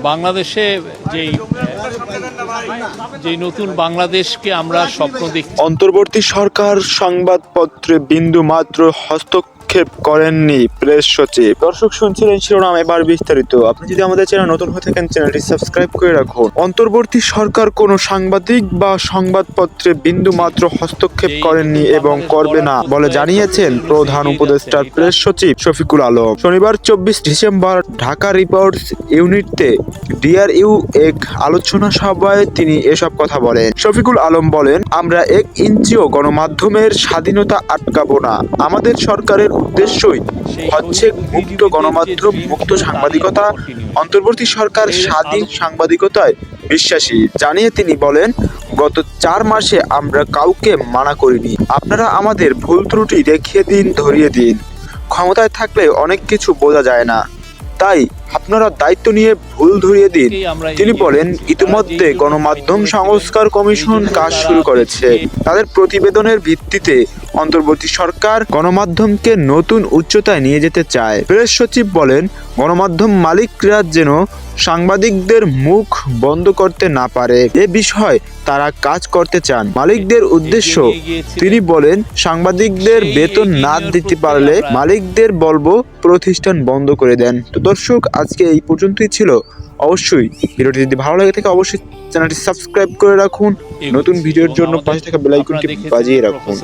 বাংলাদেশে যেই নতুন বাংলাদেশকে আমরা স্বপ্ন দেখছি, অন্তর্বর্তী সরকার সংবাদপত্রে বিন্দুমাত্র হস্তক্ষেপ করেননি প্রেস সচিব। দর্শক শুনছিলেন শিরোনাম, এবার বিস্তারিত। আপনি যদি আমাদের চ্যানেল নতুন হয়ে থাকেন, চ্যানেলটি সাবস্ক্রাইব করে রাখুন। অন্তর্বর্তী সরকার কোনো সাংবাদিক বা সংবাদপত্রে বিন্দুমাত্র হস্তক্ষেপ করেননি এবং করবে না বলে জানিয়েছেন প্রধান উপদেষ্টার প্রেস সচিব শফিকুল আলম। শনিবার ২৪ ডিসেম্বর ঢাকা রিপোর্টস ইউনিটে ডিআরইউ এক আলোচনা সভায় তিনি এসব কথা বলেন। শফিকুল আলম বলেন, আমরা ১ ইঞ্চিও গণমাধ্যমের স্বাধীনতা আটকাবো না। আমাদের সরকারের উদ্দেশ্যই হচ্ছে মুক্ত গণমাধ্যম, মুক্ত সাংবাদিকতা। অন্তর্বর্তী সরকার স্বাধীন সাংবাদিকতায় বিশ্বাসী জানিয়ে তিনি বলেন, গত ৪ মাসে আমরা কাউকে মানা করিনি। আপনারা আমাদের ভুল ত্রুটি দেখিয়ে দিন, ধরিয়ে দিন। ক্ষমতায় থাকলে অনেক কিছু বোঝা যায় না, তাই আপনারা দায়িত্ব নিয়ে ভুল ধরিয়ে দিন। তিনি বলেন, ইতিমধ্যে গণমাধ্যম সংস্কার কমিশন কাজ শুরু করেছে। তাদের প্রতিবেদনের ভিত্তিতে অন্তর্বর্তী সরকার গণমাধ্যমকে নতুন উচ্চতায় নিয়ে যেতে চায়। প্রেস সচিব বলেন, গণমাধ্যম মালিকরা যেন সাংবাদিকদের মুখ বন্ধ করতে না পারে, এ বিষয়ে তারা কাজ করতে চান। মালিকদের উদ্দেশ্য তিনি বলেন, সাংবাদিকদের বেতন না দিতে পারলে মালিকদের বলবো প্রতিষ্ঠান বন্ধ করে দেন। তো দর্শক, আজকে এই পর্যন্তই ছিল। অবশ্যই ভিডিওটি যদি ভালো লাগে থাকে অবশ্যই চ্যানেলটি সাবস্ক্রাইব করে রাখুন। নতুন ভিডিওর জন্য পাশে থাকা বেল আইকনটি বাজিয়ে রাখুন।